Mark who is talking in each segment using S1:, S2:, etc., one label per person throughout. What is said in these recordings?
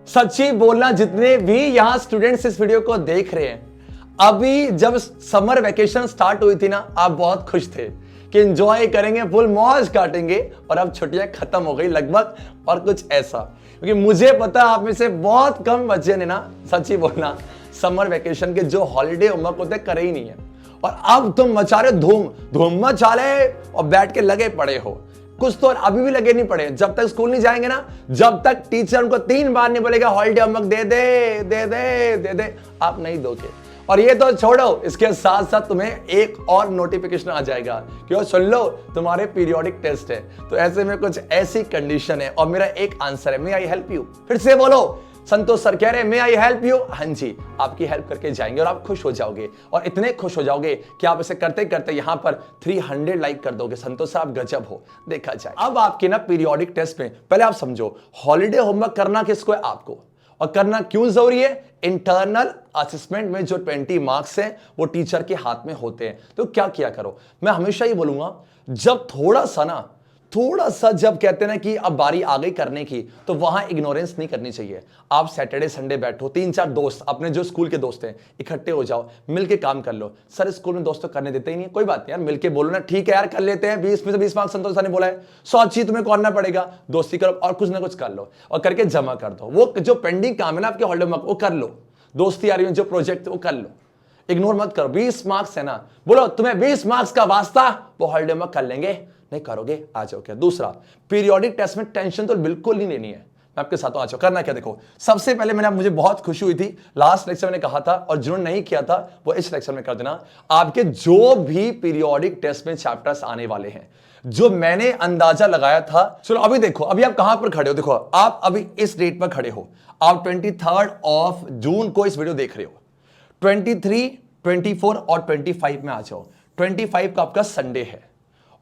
S1: सच्ची बोलना, जितने भी यहां स्टूडेंट्स इस वीडियो को देख रहे हैं, अभी जब समर वेकेशन स्टार्ट हुई थी ना, आप बहुत खुश थे कि एंजॉय करेंगे, फुल मौज काटेंगे, और अब छुट्टियां खत्म हो गई लगभग, और कुछ ऐसा। क्योंकि मुझे पता आप में से बहुत कम बच्चे ने ना, सच्ची बोलना, समर वेकेशन के जो हॉलीडे होमवर्क होते करे ही नहीं है, और अब तुम मचा रहे धूम धूम मचा ले और बैठ के लगे पड़े हो। कुछ तो अभी भी लगे नहीं पड़े, जब तक स्कूल नहीं जाएंगे ना, जब तक टीचर उनको 3 बार नहीं बोलेगा हॉलीडे होमवर्क दे दे दे दे दे दे, आप नहीं दोगे। और ये तो छोड़ो, इसके साथ साथ तुम्हें एक और नोटिफिकेशन आ जाएगा, क्यों? सुन लो, तुम्हारे पीरियोडिक टेस्ट है। तो ऐसे में कुछ ऐसी कंडीशन है, और मेरा एक आंसर है, मे आई हेल्प यू। फिर से बोलो, संतोष सर कह रहे हैं मे आई हेल्प यू। हाँ जी, आपकी हेल्प करके जाएंगे और आप खुश हो जाओगे, और इतने खुश हो जाओगे कि आप इसे करते करते यहां पर 300 लाइक कर दोगे। संतोष साहब गजब हो, देखा जाए। अब आपके ना पीरियोडिक टेस्ट में पहले आप समझो, हॉलीडे होमवर्क करना किसको है? आपको। और करना क्यों जरूरी है? इंटरनल असेसमेंट में जो 20 मार्क्स हैं वो टीचर के हाथ में होते हैं। तो क्या किया करो, मैं हमेशा ही बोलूंगा, जब थोड़ा सा जब कहते हैं ना कि अब बारी आ गई करने की, तो वहां इग्नोरेंस नहीं करनी चाहिए। आप सैटरडे संडे बैठो, 3-4 दोस्त, अपने जो स्कूल के दोस्त हैं, इकट्ठे हो जाओ, मिलके काम कर लो। सर स्कूल में दोस्तों करने देते ही नहीं, कोई बात नहीं यार, मिलके बोलो ना, ठीक है यार कर लेते हैं, 20 में से 20 मार्क्स संतोष सर ने बोला है, 100 चीज तुम्हें करना पड़ेगा, दोस्ती करो और कुछ ना कुछ कर लो, और करके जमा कर दो। वो जो पेंडिंग काम है ना आपके हॉलीडे में, वो कर लो। दोस्ती आ रही है, जो प्रोजेक्ट वो कर लो, इग्नोर मत करो। 20 मार्क्स है ना, बोलो तुम्हें 20 मार्क्स का वास्ता, वो हॉलीडे में कर लेंगे, नहीं करोगे आ जाओ। क्या दूसरा, पीरियोडिक टेस्ट में टेंशन तो बिल्कुल नहीं लेनी है, मैं आपके साथ आ जाओ। करना क्या, देखो, सबसे पहले मुझे बहुत खुशी हुई थी, लास्ट लेक्चर मैंने कहा था, और जिन्होंने नहीं किया था वो इस लेक्चर में कर देना। आपके जो भी पीरियोडिक टेस्ट में चैप्टर्स आने वाले हैं, जो मैंने अंदाजा लगाया था, चलो अभी देखो, अभी आप कहां पर खड़े हो, देखो आप अभी इस डेट पर खड़े हो, आप 23 जून को इस वीडियो देख रहे हो। 23, 24 और 25 में आ जाओ। 25 का आपका संडे है,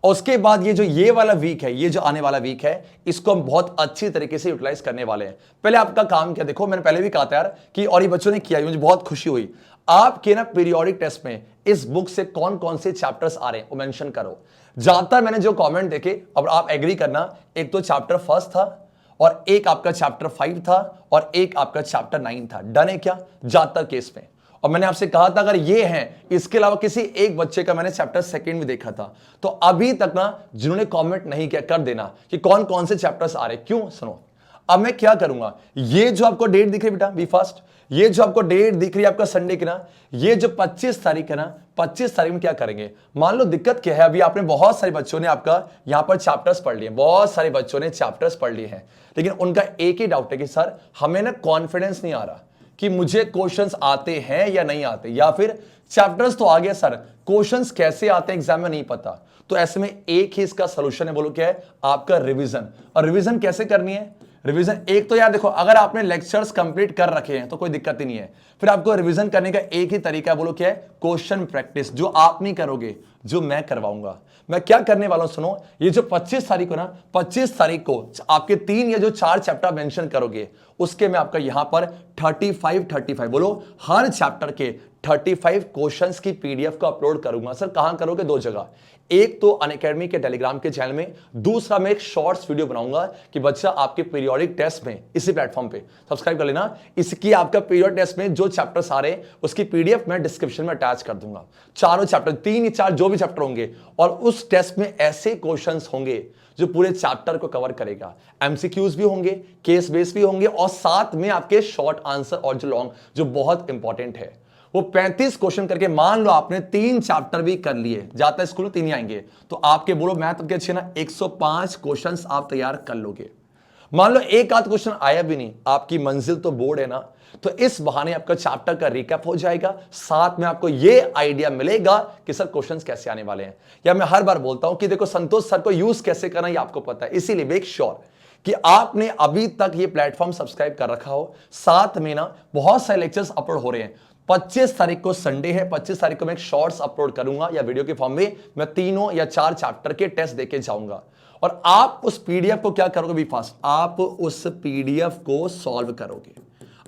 S1: और उसके बाद ये वाला वीक है, ये जो आने वाला वीक है, इसको हम बहुत अच्छी तरीके से यूटिलाइज करने वाले हैं। पहले आपका काम क्या, देखो मैंने पहले भी कहा था यार कि, और ये बच्चों ने किया, मुझे बहुत खुशी हुई। आपके ना पीरियोडिक टेस्ट में इस बुक से कौन कौन से चैप्टर्स आ रहे हैं वो मेंशन करो। ज्यादातर मैंने जो कमेंट देखे, अब आप एग्री करना, एक तो चैप्टर 1 था, और एक आपका चैप्टर 5 था, और एक आपका चैप्टर 9 था। डन है क्या ज्यादातर केस में? और मैंने आपसे कहा था अगर ये हैं, इसके अलावा किसी एक बच्चे का मैंने चैप्टर 2 भी देखा था। तो अभी तक ना जिन्होंने कमेंट नहीं किया, कर देना कि कौन कौन से चैप्टर्स आ रहे। क्यों? सुनो, अब मैं क्या करूंगा, ये जो आपको डेट दिख रही बेटा, बी फास्ट, ये जो आपको डेट दिख रही है आपका संडे की ना, ये जो 25 तारीख है ना, 25 तारीख में क्या करेंगे, मान लो दिक्कत क्या है, अभी आपने बहुत सारे बच्चों ने आपका यहां पर चैप्टर्स पढ़ लिए, बहुत सारे बच्चों ने चैप्टर्स पढ़ लिए हैं, लेकिन उनका एक ही डाउट है कि सर हमें ना कॉन्फिडेंस नहीं आ रहा कि मुझे क्वेश्चंस आते हैं या नहीं आते, या फिर चैप्टर्स तो आ गया सर, क्वेश्चंस कैसे आते हैं एग्जाम में नहीं पता। तो ऐसे में एक ही इसका सॉल्यूशन है, बोलो क्या है, आपका रिवीजन। और रिवीजन कैसे करनी है? रिवीजन एक तो यार देखो, अगर आपने लेक्चर्स कंप्लीट कर रखे हैं तो कोई दिक्कत ही नहीं है, फिर आपको रिवीजन करने का एक ही तरीका है, बोलो क्या है, क्वेश्चन प्रैक्टिस। जो आप नहीं करोगे, जो मैं करवाऊंगा। मैं क्या करने वाला हूं सुनो, ये जो 25 तारीख को ना, 25 तारीख को आपके 3 या जो 4 चैप्टर मेंशन करोगे, उसके मैं आपका यहां पर 35 बोलो, हर चैप्टर के 35 क्वेश्चंस की पीडीएफ को अपलोड करूंगा। सर कहां करोगे? 2 जगह, एक तो अनअकैडमी के टेलीग्राम के चैनल में, दूसरा मैं एक शॉर्ट्स वीडियो बनाऊंगा कि बच्चा आपके पीरियोडिक टेस्ट में, इसी प्लेटफॉर्म पे सब्सक्राइब कर लेना, इसकी आपका पीरियोडिक टेस्ट में जो चैप्टर्स आ रहे हैं उसकी पीडीएफ मैं डिस्क्रिप्शन में अटैच कर दूंगा। चारों चैप्टर, 3 या 4 जो भी चैप्टर होंगे, और उस टेस्ट में ऐसे क्वेश्चंस होंगे जो पूरे चैप्टर को कवर करेगा। एमसीक्यूज भी होंगे, केस बेस भी होंगे, और साथ में आपके शॉर्ट आंसर और जो लॉन्ग, जो बहुत इंपॉर्टेंट है, वो 35 क्वेश्चन करके, मान लो आपने 3 चैप्टर भी कर लिए, जाता है स्कूल में 3 ही आएंगे, तो आपके बोलो मैथ के अच्छे ना 105 क्वेश्चंस आप तैयार कर लोगे। मान लो एक आध क्वेश्चन आया भी नहीं, आपकी मंजिल तो बोर्ड है ना, तो इस बहाने आपका चैप्टर का रिकैप हो जाएगा, साथ में आपको यह आइडिया मिलेगा कि सर क्वेश्चंस कैसे आने वाले हैं। या मैं हर बार बोलता हूं कि देखो संतोष सर को यूज कैसे करना ये आपको पता है, इसीलिए मेक श्योर कि आपने अभी तक ये प्लेटफॉर्म सब्सक्राइब कर रखा हो। साथ में ना बहुत सारे लेक्चर्स अपलोड हो रहे हैं। 25 तारीख को संडे है, 25 तारीख को मैं एक शॉर्ट्स अपलोड करूंगा या वीडियो के फॉर्म में, मैं 3 या 4 चैप्टर के टेस्ट देके जाऊंगा, और आप उस पीडीएफ को क्या करोगे भी फास्ट, आप उस पीडीएफ को सॉल्व करोगे,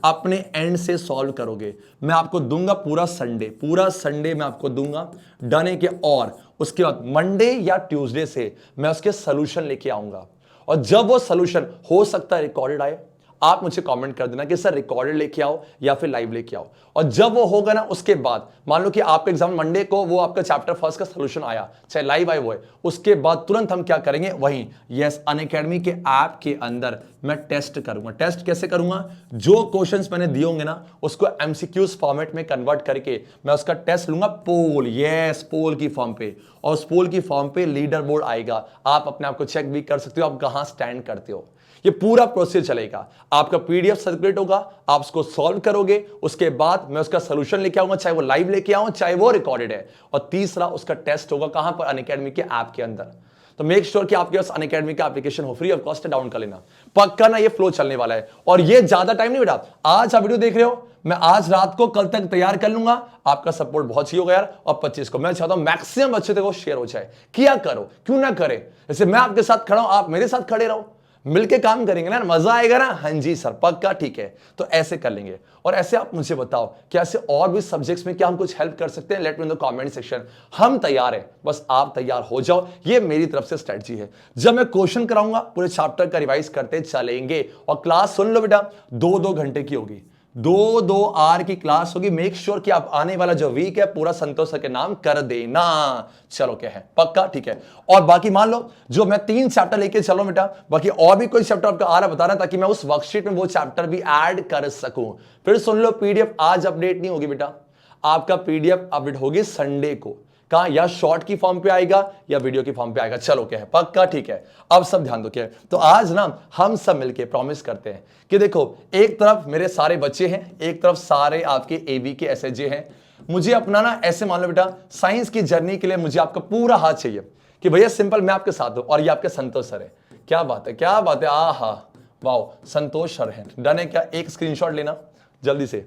S1: अपने एंड से सॉल्व करोगे। मैं आपको दूंगा पूरा संडे मैं आपको दूंगा, डन है कि, और उसके बाद मंडे या ट्यूसडे से मैं उसके सोल्यूशन लेके आऊंगा, और जब वो सोल्यूशन हो सकता है रिकॉर्डेड आए, आप मुझे कमेंट कर देना कि सर रिकॉर्डेड लेके आओ या फिर लाइव लेके आओ। और जब वो होगा ना उसके बाद मान लो कि आपका एग्जाम मंडे को वो आपका चैप्टर फर्स्ट का सोल्यूशन आया, चाहे लाइव आए वो है, उसके बाद तुरंत हम क्या करेंगे, वहीं यस अनअकैडमी के ऐप के अंदर मैं टेस्ट करूंगा। टेस्ट कैसे करूंगा, जो क्वेश्चंस मैंने दिए होंगे ना उसको एमसीक्यूज फॉर्मेट में कन्वर्ट करके मैं उसका टेस्ट लूंगा पोल, यस पोल की फॉर्म पे, और उस पोल की फॉर्म पे लीडर बोर्ड आएगा। आप अपने आप को चेक भी कर सकते हो आप कहां स्टैंड करते हो। ये पूरा प्रोसेस चलेगा, आपका पीडीएफ सर्कुलेट होगा, आप उसको सॉल्व करोगे, उसके बाद मैं उसका सॉल्यूशन लेके आऊंगा, चाहे वो लाइव लेके आऊं चाहे वो रिकॉर्डेड है, और तीसरा उसका टेस्ट होगा कहां पर, अनअकैडमी के ऐप के अंदर। तो मेक श्योर कि आपके पास अनअकैडमी का एप्लीकेशन हो, फ्री ऑफ कॉस्ट है, डाउन कर लेना पक्का ना। ये फ्लो चलने वाला है और ये ज्यादा टाइम नहीं बेटा, आज आप वीडियो देख रहे हो, मैं आज रात को कल तक तैयार कर लूंगा। आपका सपोर्ट बहुत चाहिए होगा यार। और 25 को मैं चाहता हूं मैक्सिमम बच्चे तक वो शेयर हो जाए। किया करो, क्यों ना करे, जैसे मैं आपके साथ खड़ा हूं आप मेरे साथ खड़े रहो, मिलके काम करेंगे ना, मजा आएगा ना। हाँ जी सर पक्का, ठीक है, तो ऐसे कर लेंगे। और ऐसे आप मुझे बताओ कि ऐसे और भी सब्जेक्ट्स में क्या हम कुछ हेल्प कर सकते हैं, let me in the comment section. हम तैयार हैं, बस आप तैयार हो जाओ, ये मेरी तरफ से स्ट्रेटजी है। जब मैं क्वेश्चन कराऊंगा पूरे चैप्टर का रिवाइज करते चलेंगे, और क्लास सुन लो बेटा 2-2 घंटे की होगी, 2-2 आवर की क्लास होगी। मेक श्योर कि आप आने वाला जो वीक है पूरा संतोष सर के नाम कर देना। चलो क्या है, पक्का, ठीक है। और बाकी मान लो जो मैं 3 चैप्टर लेके चलो बेटा, बाकी और भी कोई चैप्टर आपका आ रहा बता रहा, ताकि मैं उस वर्कशीट में वो चैप्टर भी ऐड कर सकूं। फिर सुन लो, पीडीएफ आज अपडेट नहीं होगी बेटा, आपका पीडीएफ अपडेट होगी संडे को। कहां, या शॉर्ट की फॉर्म पे आएगा या वीडियो की फॉर्म पे आएगा। चलो क्या है, पक्का, ठीक है। अब सब ध्यान दो क्या है, तो आज ना हम सब मिलके प्रॉमिस करते हैं कि देखो, एक तरफ मेरे सारे बच्चे हैं, एक तरफ सारे आपके एबी के एसएचजे हैं। मुझे अपना ना ऐसे मान लो बेटा, साइंस की जर्नी के लिए मुझे आपका पूरा हाथ चाहिए कि भैया सिंपल मैं आपके साथ हूं, और ये आपके संतोष सर है। क्या बात है, क्या बात है, आहा वाह, संतोष सर है। डन है क्या, एक स्क्रीनशॉट लेना जल्दी से,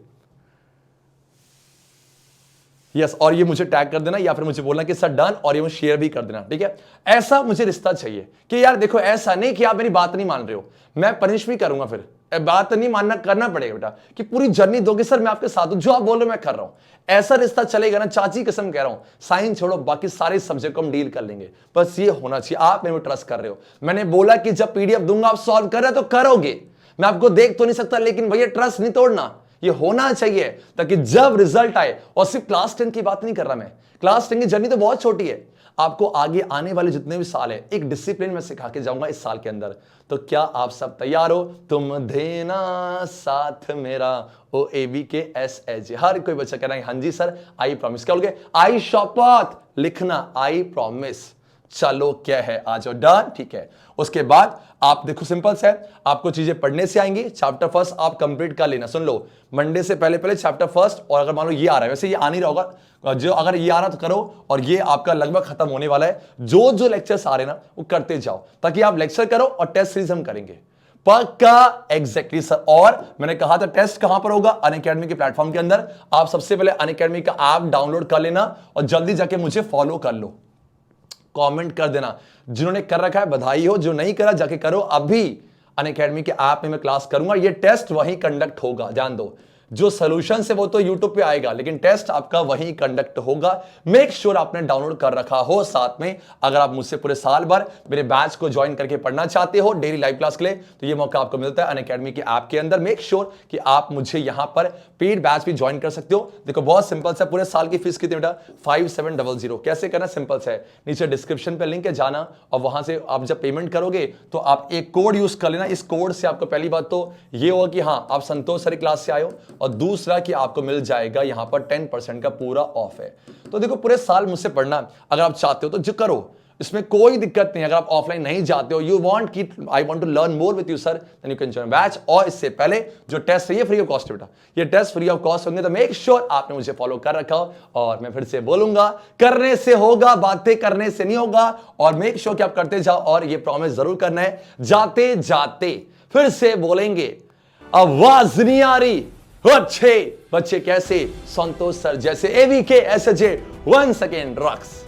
S1: यस। और ये मुझे टैग कर देना, या फिर मुझे बोलना कि सर डन, और ये मुझे शेयर भी कर देना, ठीक है। ऐसा मुझे रिश्ता चाहिए कि यार देखो, ऐसा नहीं कि आप मेरी बात नहीं मान रहे हो, मैं पनिश भी करूंगा, फिर बात नहीं मानना, करना पड़ेगा बेटा, कि पूरी जर्नी दोगे सर, मैं आपके साथ हूं, जो आप बोल रहे हो मैं कर रहा हूं। ऐसा रिश्ता चलेगा ना, चाची कसम कह रहा हूं, साइंस छोड़ो बाकी सारे सब्जेक्ट को हम डील कर लेंगे, बस ये होना चाहिए। आप मेरे में ट्रस्ट कर रहे हो, मैंने बोला कि जब पीडीएफ दूंगा आप सॉल्व कर रहे हो तो करोगे। मैं आपको देख तो नहीं सकता, लेकिन भैया ट्रस्ट नहीं तोड़ना, ये होना चाहिए, ताकि जब रिजल्ट आए, और सिर्फ क्लास 10 की बात नहीं कर रहा मैं, क्लास 10 की जर्नी तो बहुत छोटी है, आपको आगे आने वाले जितने भी साल है एक डिसिप्लिन में सिखा के जाऊंगा इस साल के अंदर। तो क्या आप सब तैयार हो, तुम देना साथ मेरा, ओ एबी के एसएच। हर कोई बच्चा कह रहा है हाँ जी सर, आई प्रॉमिस। क्या बोल गए, आई शपथ लिखना, आई प्रॉमिस। चलो क्या है, आ जाओ, डन, ठीक है। उसके बाद आप देखो सिंपल से है, आपको चीजें पढ़ने से आएंगी। चैप्टर फर्स्ट आप कंप्लीट कर लेना, सुन लो, मंडे से पहले पहले चैप्टर फर्स्ट। और अगर मान लो ये आ रहा है, वैसे ये आ नहीं रहा होगा, जो अगर ये आ रहा तो करो, और ये आपका लगभग खत्म होने वाला है। जो जो लेक्चर्स आ रहे हैं ना वो करते जाओ, ताकि आप लेक्चर करो और टेस्ट सीरीज हम करेंगे, पक्का, एग्जैक्टली सर। और मैंने कहा था टेस्ट कहां पर होगा, अनअकैडमी के प्लेटफॉर्म के अंदर। आप सबसे पहले अनअकैडमी का ऐप डाउनलोड कर लेना, और जल्दी जाके मुझे फॉलो कर लो, कमेंट कर देना। जिन्होंने कर रखा है बधाई हो, जो नहीं करा जाके करो। अभी अनअकैडमी के ऐप में मैं क्लास करूंगा, ये टेस्ट वहीं कंडक्ट होगा, ध्यान दो। जो सोल्यूशन है वो तो यूट्यूब पे आएगा, लेकिन टेस्ट आपका वहीं कंडक्ट होगा। मेक श्योर आपने डाउनलोड कर रखा हो साथ में। अगर आप मुझसे पूरे साल भर मेरे बैच को ज्वाइन करके पढ़ना चाहते हो डेली लाइव क्लास के लिए, तो ये मौका आपको मिलता है अनअकैडमी के ऐप के अंदर। मेक श्योर कि आप मुझे यहां पर पेड बैच भी ज्वाइन कर सकते हो। देखो बहुत सिंपल से, पूरे साल की फीस कितनी बेटा, 5700। कैसे करना, सिंपल से है, नीचे डिस्क्रिप्शन पे लिंक है, जाना, और वहां से आप जब पेमेंट करोगे तो आप एक कोड यूज कर लेना। इस कोड से आपको पहली बात तो ये होगा कि हाँ आप संतोष सर क्लास से आए हो, और दूसरा कि आपको मिल जाएगा यहां पर 10% का पूरा ऑफ है। तो देखो पूरे साल मुझसे पढ़ना अगर आप चाहते हो तो जो करो, इसमें कोई दिक्कत नहीं। अगर आप ऑफलाइन नहीं जाते हो, यू वांट कि I want to learn more with you sir, then you can join batch. और इससे पहले जो टेस्ट है ये फ्री ऑफ कॉस्ट है बेटा, ये टेस्ट फ्री ऑफ कॉस्ट होंगे। तो मेक श्योर आपने मुझे फॉलो कर रखा हो। और मैं फिर से बोलूंगा, करने से होगा, बातें करने से नहीं होगा। और मेक श्योर कि आप करते जाओ, और ये प्रॉमिस जरूर करना है, जाते जाते फिर से बोलेंगे, आवाज नहीं आ रही, अच्छे बच्चे कैसे, संतोष सर जैसे, एवी के एसएचजे, 1 सेकेंड रॉक्स।